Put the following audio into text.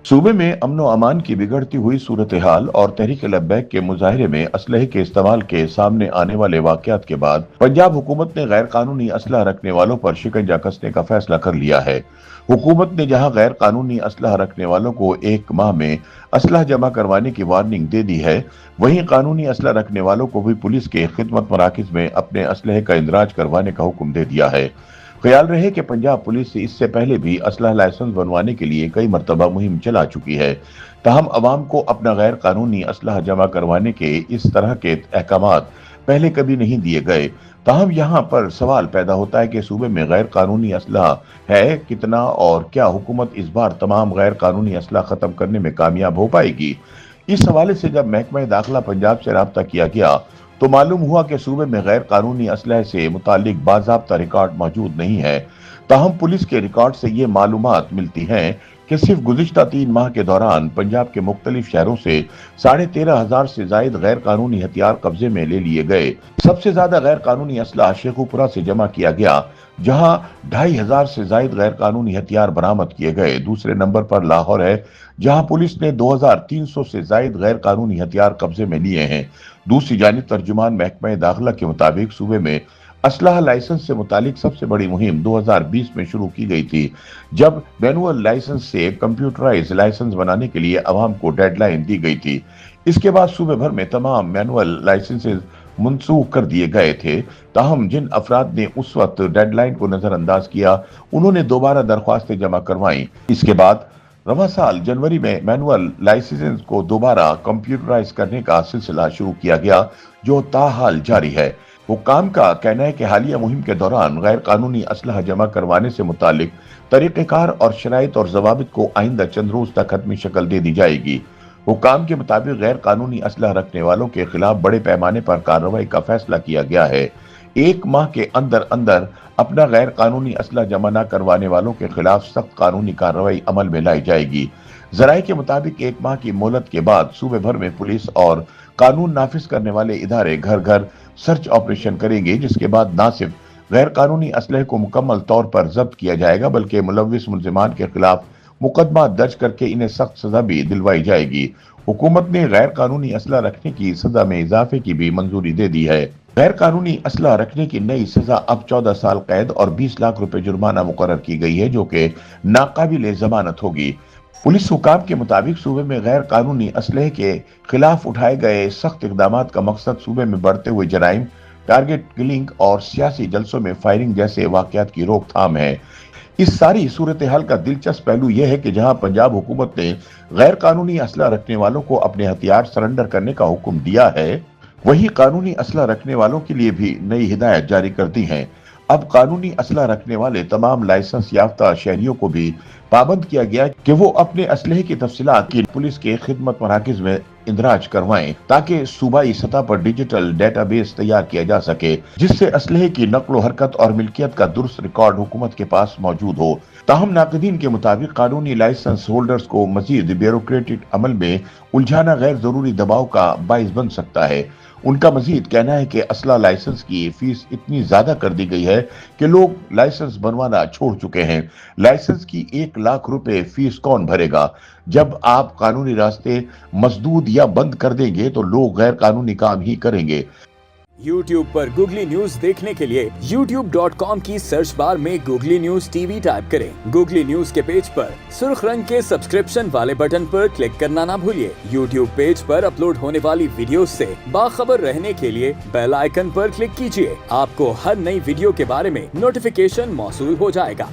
सूबे में अमन व अमान की बिगड़ती हुई सूरत हाल और तहरीक लब्बैक के मुजाहरे में असलहे के इस्तेमाल के सामने आने वाले वाकयात के बाद पंजाब हुकूमत ने गैर कानूनी असलहा रखने वालों पर शिकंजा कसने का फैसला कर लिया है। हुकूमत ने जहां गैर कानूनी असलहा रखने वालों को 1 माह में असलहा जमा करवाने की वार्निंग दे दी है, वहीं कानूनी असलहा रखने वालों को भी पुलिस के खिदमत मराकिज में अपने असलहे का इंदराज करवाने का हुक्म दे दिया है। ख्याल रहे कि पंजाब पुलिस इससे पहले भी असलहा लाइसेंस बनवाने के लिए कई मरतबा मुहिम चला चुकी है, ताहम अवाम को अपना गैर कानूनी असलहा जमा करवाने के इस तरह के अहकामात पहले कभी नहीं दिए गए। ताहम यहाँ पर सवाल पैदा होता है कि सूबे में गैर कानूनी असलहा है कितना और क्या हुकूमत इस बार तमाम गैर कानूनी असलहा खत्म करने में कामयाब हो पाएगी। इस हवाले से जब महकमा दाखिला पंजाब से राब्ता किया गया तो मालूम हुआ कि सूबे में गैर कानूनी असलहे से मुतालिक बाज़ाब्ता रिकॉर्ड मौजूद नहीं है। ताहम पुलिस के रिकॉर्ड से ये मालूमात मिलती हैं कि सिर्फ गुज़िश्ता 3 माह के दौरान पंजाब के मुख्तलिफ शहरों से 13,500 से जायद गैर कानूनी हथियार कब्जे में ले लिए गए। सबसे ज्यादा गैर कानूनी असलहा शेखुपुरा से जमा किया गया, जहां 2,500 से जायद गैर कानूनी हथियार बरामद किए गए। दूसरे नंबर पर लाहौर है, जहां पुलिस ने 2,300 से जायद गैर कानूनी हथियार कब्जे में लिए हैं। दूसरी जानिब तर्जुमान महकमा दाखिला के मुताबिक सूबे में असलहा लाइसेंस से मुतालिक सबसे बड़ी मुहिम 2020 में शुरू की गई थी, जब मैनुअल लाइसेंस से कंप्यूटराइज लाइसेंस बनाने के लिए अवाम को डेडलाइन दी गई थी। इसके बाद सूबे भर में तमाम मैनुअल लाइसेंसेज मनसूख कर दिए गए थे। ताहम जिन अफराद ने उस वक्त डेडलाइन को नजरअंदाज किया, उन्होंने दोबारा दरख्वास्तें जमा करवाईं। इसके बाद रवां साल जनवरी में मैनुअल लाइसेंस को दोबारा कंप्यूटराइज करने का सिलसिला शुरू किया गया, जो ताहाल जारी है। हुक्काम का कहना है कि हालिया मुहिम के दौरान गैर कानूनी असलहा जमा करवाने से मुतालिक तरीक़ेकार और शराइत और जवाबित को आइंदा चंद रोज तक हतमी शक्ल दे दी जाएगी। हुक्काम के मुताबिक गैर कानूनी असलहा रखने वालों के खिलाफ बड़े पैमाने पर कार्रवाई का फैसला किया गया है। 1 माह के अंदर अंदर अपना गैर कानूनी असलहा जमा न करवाने वालों के खिलाफ सख्त कानूनी कार्रवाई अमल में लाई जाएगी। जराये के मुताबिक 1 माह की मोहलत के बाद सूबे भर में पुलिस और कानून नाफिज करने वाले इदारे घर घर सर्च ऑपरेशन करेंगे, जिसके बाद न सिर्फ गैर कानूनी असलहे को मुकम्मल तौर पर जब्त किया जाएगा, बल्कि मुलव्विस मुल्जिमान के खिलाफ मुकदमा दर्ज करके इन्हें सख्त सजा भी दिलवाई जाएगी। हुकूमत ने गैर कानूनी असलहा रखने की सजा में इजाफे की भी मंजूरी दे दी है। गैर कानूनी असलहा रखने की नई सजा अब 14 साल कैद और 20 लाख रुपए जुर्माना मुकर्रर की गई है, जो कि नाकाबिल जमानत होगी। पुलिस हुकाम के मुताबिक सूबे में गैर कानूनी असलहे के खिलाफ उठाए गए सख्त इकदामात का मकसद सूबे में बढ़ते हुए जराइम, टारगेट किलिंग और सियासी जलसों में फायरिंग जैसे वाकयात की रोकथाम है। इस सारी सूरत हाल का दिलचस्प पहलू यह है कि जहां पंजाब हुकूमत ने गैर कानूनी असलहा रखने वालों को अपने हथियार सरेंडर करने का हुक्म दिया है, वहीं कानूनी असलहा रखने वालों के लिए भी नई हिदायत जारी कर दी है। अब कानूनी असलहा रखने वाले तमाम लाइसेंस याफ्ता शहरियों को भी पाबंद किया गया कि वो अपने असलहे की तफसीलात की पुलिस के खिदमत मराकिज में इंदराज करवाएं, ताकि सूबाई सतह पर डिजिटल डेटाबेस तैयार किया जा सके, जिससे असलहे की नक्ल हरकत और मिल्कियत का दुरुस्त रिकॉर्ड हुकूमत के पास मौजूद हो। ताहम नाक़दीन के मुताबिक कानूनी लाइसेंस होल्डर्स को मजीद ब्यूरोक्रेटिक अमल में उलझाना गैर जरूरी दबाव का बाइस बन सकता है। उनका मजीद कहना है कि असला लाइसेंस की फीस इतनी ज्यादा कर दी गई है कि लोग लाइसेंस बनवाना छोड़ चुके हैं। लाइसेंस की 1 लाख रुपए फीस कौन भरेगा? जब आप कानूनी रास्ते मसदूद या बंद कर देंगे तो लोग गैर कानूनी काम ही करेंगे। YouTube पर गूगली न्यूज देखने के लिए youtube.com की सर्च बार में गूगली न्यूज टीवी टाइप करें। गूगली न्यूज के पेज पर सुर्ख रंग के सब्सक्रिप्शन वाले बटन पर क्लिक करना ना भूलिए। YouTube पेज पर अपलोड होने वाली वीडियोस से बाखबर रहने के लिए बेल आइकन पर क्लिक कीजिए। आपको हर नई वीडियो के बारे में नोटिफिकेशन मौसूल हो जाएगा।